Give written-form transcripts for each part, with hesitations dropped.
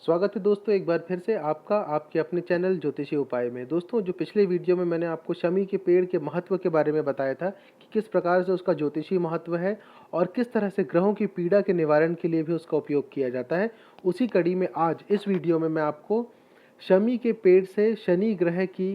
स्वागत है दोस्तों एक बार फिर से आपका आपके अपने चैनल ज्योतिषी उपाय में। दोस्तों जो पिछले वीडियो में मैंने आपको शमी के पेड़ के महत्व के बारे में बताया था कि किस प्रकार से उसका ज्योतिषी महत्व है और किस तरह से ग्रहों की पीड़ा के निवारण के लिए भी उसका उपयोग किया जाता है। उसी कड़ी में आज इस वीडियो में मैं आपको शमी के पेड़ से शनि ग्रह की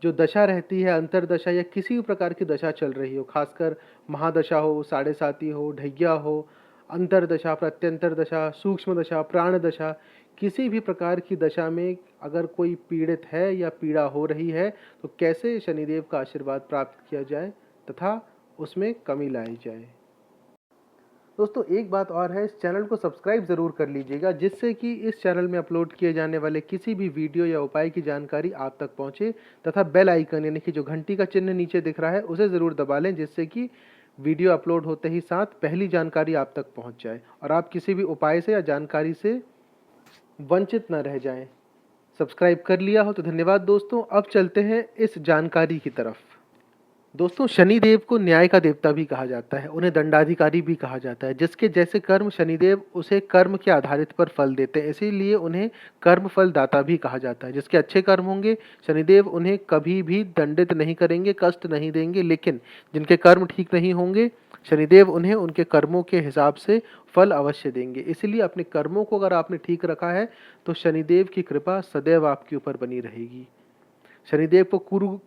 जो दशा रहती है, अंतरदशा या किसी भी प्रकार की दशा चल रही हो, खासकर महादशा हो, साढ़े साती हो, ढैया हो, अंतरदशा, प्रत्यंतर दशा, सूक्ष्म दशा, प्राण दशा, किसी भी प्रकार की दशा में अगर कोई पीड़ित है या पीड़ा हो रही है तो कैसे शनिदेव का आशीर्वाद प्राप्त किया जाए तथा उसमें कमी लाई जाए। दोस्तों एक बात और है, इस चैनल को सब्सक्राइब ज़रूर कर लीजिएगा जिससे कि इस चैनल में अपलोड किए जाने वाले किसी भी वीडियो या उपाय की जानकारी आप तक पहुंचे तथा बेल आइकन यानी कि जो घंटी का चिन्ह नीचे दिख रहा है उसे ज़रूर दबा लें जिससे कि वीडियो अपलोड होते ही साथ पहली जानकारी आप तक पहुंच जाए और आप किसी भी उपाय से या जानकारी से वंचित न रह जाएं। सब्सक्राइब कर लिया हो तो धन्यवाद दोस्तों। अब चलते हैं इस जानकारी की तरफ। दोस्तों शनिदेव को न्याय का देवता भी कहा जाता है, उन्हें दंडाधिकारी भी कहा जाता है। जिसके जैसे कर्म शनिदेव उसे कर्म के आधारित पर फल देते हैं, इसीलिए उन्हें कर्म फल दाता भी कहा जाता है। जिसके अच्छे कर्म होंगे शनिदेव उन्हें कभी भी दंडित नहीं करेंगे, कष्ट नहीं देंगे, लेकिन जिनके कर्म ठीक नहीं होंगे शनिदेव उन्हें उनके कर्मों के हिसाब से फल अवश्य देंगे। इसलिए अपने कर्मों को अगर आपने ठीक रखा है तो शनिदेव की कृपा सदैव आपके ऊपर बनी रहेगी। शनिदेव को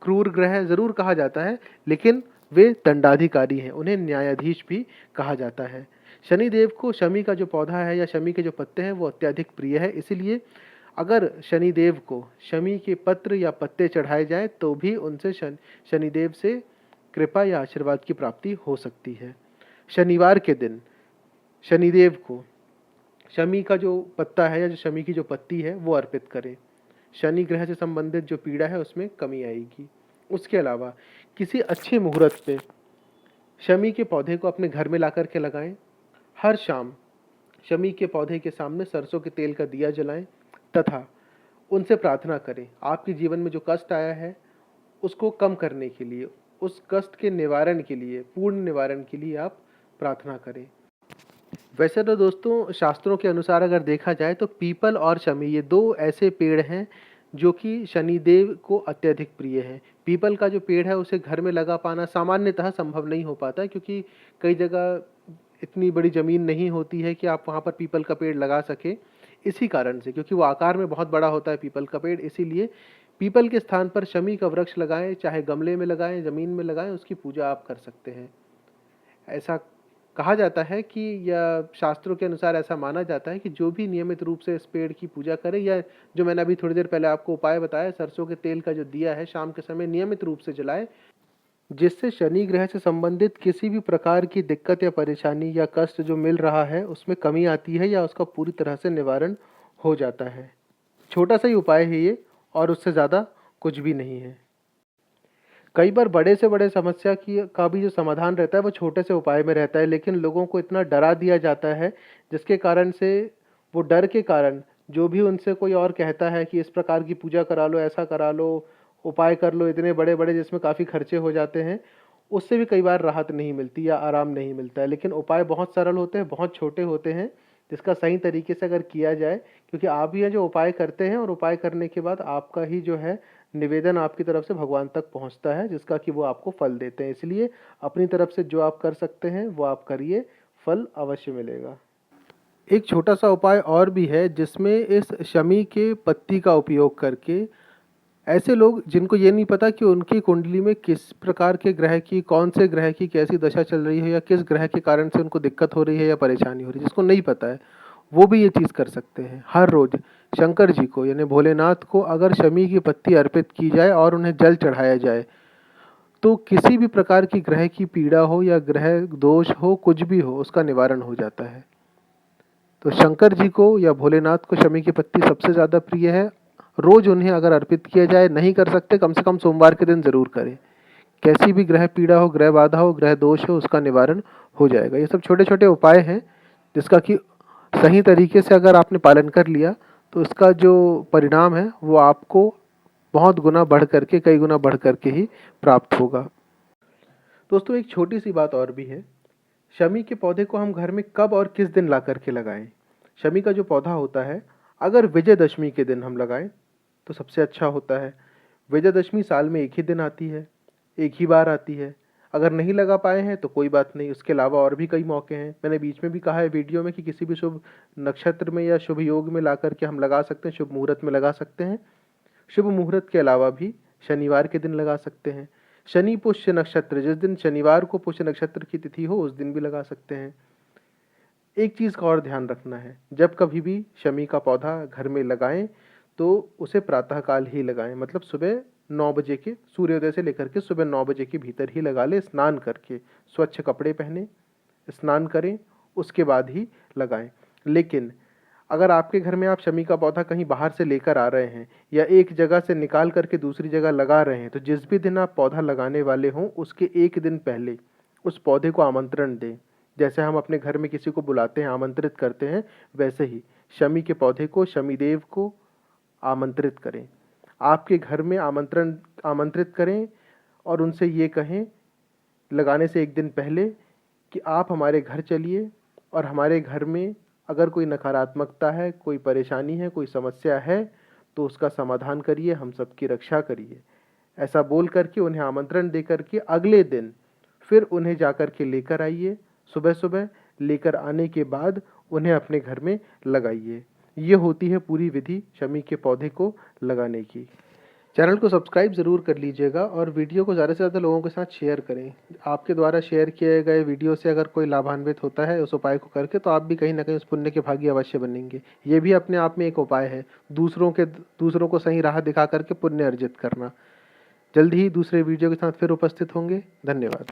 क्रूर ग्रह जरूर कहा जाता है लेकिन वे दंडाधिकारी हैं, उन्हें न्यायाधीश भी कहा जाता है। शनिदेव को शमी का जो पौधा है या शमी के जो पत्ते हैं वो अत्यधिक प्रिय है, इसीलिए अगर शनिदेव को शमी के पत्र या पत्ते चढ़ाए जाए तो भी उनसे शनिदेव से कृपा या आशीर्वाद की प्राप्ति हो सकती है। शनिवार के दिन शनिदेव को शमी का जो पत्ता है या जो शमी की जो पत्ती है वो अर्पित करें। शनि ग्रह से संबंधित जो पीड़ा है उसमें कमी आएगी। उसके अलावा किसी अच्छे मुहूर्त पे शमी के पौधे को अपने घर में ला कर के लगाएं। हर शाम शमी के पौधे के सामने सरसों के तेल का दिया जलाएं तथा उनसे प्रार्थना करें आपके जीवन में जो कष्ट आया है उसको कम करने के लिए, उस कष्ट के निवारण के लिए, पूर्ण निवारण के लिए आप प्रार्थना करें। वैसे तो दोस्तों शास्त्रों के अनुसार अगर देखा जाए तो पीपल और शमी ये दो ऐसे पेड़ हैं जो कि शनिदेव को अत्यधिक प्रिय हैं। पीपल का जो पेड़ है उसे घर में लगा पाना सामान्यतः संभव नहीं हो पाता है क्योंकि कई जगह इतनी बड़ी ज़मीन नहीं होती है कि आप वहाँ पर पीपल का पेड़ लगा सके। इसी कारण से क्योंकि वो आकार में बहुत बड़ा होता है पीपल का पेड़, इसीलिए पीपल के स्थान पर शमी का वृक्ष लगाएं, चाहे गमले में लगाएं, ज़मीन में लगाएं, उसकी पूजा आप कर सकते हैं। ऐसा कहा जाता है कि या शास्त्रों के अनुसार ऐसा माना जाता है कि जो भी नियमित रूप से इस पेड़ की पूजा करे या जो मैंने अभी थोड़ी देर पहले आपको उपाय बताया सरसों के तेल का जो दिया है शाम के समय नियमित रूप से जलाए, जिससे शनि ग्रह से संबंधित किसी भी प्रकार की दिक्कत या परेशानी या कष्ट जो मिल रहा है उसमें कमी आती है या उसका पूरी तरह से निवारण हो जाता है। छोटा सा ही उपाय है ये और उससे ज़्यादा कुछ भी नहीं है। कई बार बड़े से बड़े समस्या की का भी जो समाधान रहता है वो छोटे से उपाय में रहता है, लेकिन लोगों को इतना डरा दिया जाता है जिसके कारण से वो डर के कारण जो भी उनसे कोई और कहता है कि इस प्रकार की पूजा करा लो, ऐसा करा लो, उपाय कर लो, इतने बड़े बड़े जिसमें काफ़ी खर्चे हो जाते हैं, उससे भी कई बार राहत नहीं मिलती या आराम नहीं मिलता है। लेकिन उपाय बहुत सरल होते हैं, बहुत छोटे होते हैं, जिसका सही तरीके से अगर किया जाए, क्योंकि आप ही हैं जो उपाय करते हैं और उपाय करने के बाद आपका ही जो है निवेदन आपकी तरफ से भगवान तक पहुंचता है जिसका कि वो आपको फल देते हैं। इसलिए अपनी तरफ से जो आप कर सकते हैं वो आप करिए, फल अवश्य मिलेगा। एक छोटा सा उपाय और भी है जिसमें इस शमी के पत्ती का उपयोग करके ऐसे लोग जिनको ये नहीं पता कि उनकी कुंडली में किस प्रकार के ग्रह की, कौन से ग्रह की कैसी दशा चल रही है या किस ग्रह के कारण से उनको दिक्कत हो रही है या परेशानी हो रही है, जिसको नहीं पता है वो भी ये चीज़ कर सकते हैं। हर रोज़ शंकर जी को यानी भोलेनाथ को अगर शमी की पत्ती अर्पित की जाए और उन्हें जल चढ़ाया जाए तो किसी भी प्रकार की ग्रह की पीड़ा हो या ग्रह दोष हो, कुछ भी हो, उसका निवारण हो जाता है। तो शंकर जी को या भोलेनाथ को शमी की पत्ती सबसे ज़्यादा प्रिय है। रोज उन्हें अगर अर्पित किया जाए, नहीं कर सकते कम से कम सोमवार के दिन ज़रूर करें। कैसी भी ग्रह पीड़ा हो, ग्रह बाधा हो, ग्रह दोष हो, उसका निवारण हो जाएगा। ये सब छोटे छोटे उपाय हैं जिसका कि सही तरीके से अगर आपने पालन कर लिया तो इसका जो परिणाम है वो आपको बहुत गुना बढ़ करके, कई गुना बढ़ करके ही प्राप्त होगा। दोस्तों एक छोटी सी बात और भी है, शमी के पौधे को हम घर में कब और किस दिन ला करके लगाएं। शमी का जो पौधा होता है अगर विजयदशमी के दिन हम लगाएं तो सबसे अच्छा होता है। विजयदशमी साल में एक ही दिन आती है, एक ही बार आती है। अगर नहीं लगा पाए हैं तो कोई बात नहीं, उसके अलावा और भी कई मौके हैं। मैंने बीच में भी कहा है वीडियो में कि किसी भी शुभ नक्षत्र में या शुभ योग में ला करके हम लगा सकते हैं, शुभ मुहूर्त में लगा सकते हैं। शुभ मुहूर्त के अलावा भी शनिवार के दिन लगा सकते हैं। शनि पुष्य नक्षत्र, जिस दिन शनिवार को पुष्य नक्षत्र की तिथि हो उस दिन भी लगा सकते हैं। एक चीज़ का और ध्यान रखना है, जब कभी भी शमी का पौधा घर में लगाएं तो उसे प्रातःकाल ही लगाएं, मतलब सुबह 9 बजे के, सूर्योदय से लेकर के सुबह 9 बजे के भीतर ही लगा लें। स्नान करके स्वच्छ कपड़े पहने, स्नान करें, उसके बाद ही लगाएं। लेकिन अगर आपके घर में आप शमी का पौधा कहीं बाहर से लेकर आ रहे हैं या एक जगह से निकाल करके दूसरी जगह लगा रहे हैं, तो जिस भी दिन आप पौधा लगाने वाले हों उसके एक दिन पहले उस पौधे को आमंत्रण दें। जैसे हम अपने घर में किसी को बुलाते हैं, आमंत्रित करते हैं, वैसे ही शमी के पौधे को, शनिदेव को आमंत्रित करें। आपके घर में आमंत्रित करें और उनसे ये कहें लगाने से एक दिन पहले कि आप हमारे घर चलिए और हमारे घर में अगर कोई नकारात्मकता है, कोई परेशानी है, कोई समस्या है तो उसका समाधान करिए, हम सबकी रक्षा करिए। ऐसा बोल करके उन्हें आमंत्रण दे करके अगले दिन फिर उन्हें जाकर के लेकर आइए। सुबह सुबह लेकर आने के बाद उन्हें अपने घर में लगाइए। ये होती है पूरी विधि शमी के पौधे को लगाने की। चैनल को सब्सक्राइब ज़रूर कर लीजिएगा और वीडियो को ज़्यादा से ज़्यादा लोगों के साथ शेयर करें। आपके द्वारा शेयर किए गए वीडियो से अगर कोई लाभान्वित होता है उस उपाय को करके, तो आप भी कहीं ना कहीं उस पुण्य के भागी अवश्य बनेंगे। ये भी अपने आप में एक उपाय है, दूसरों को सही राह दिखा करके पुण्य अर्जित करना। जल्द ही दूसरे वीडियो के साथ फिर उपस्थित होंगे। धन्यवाद।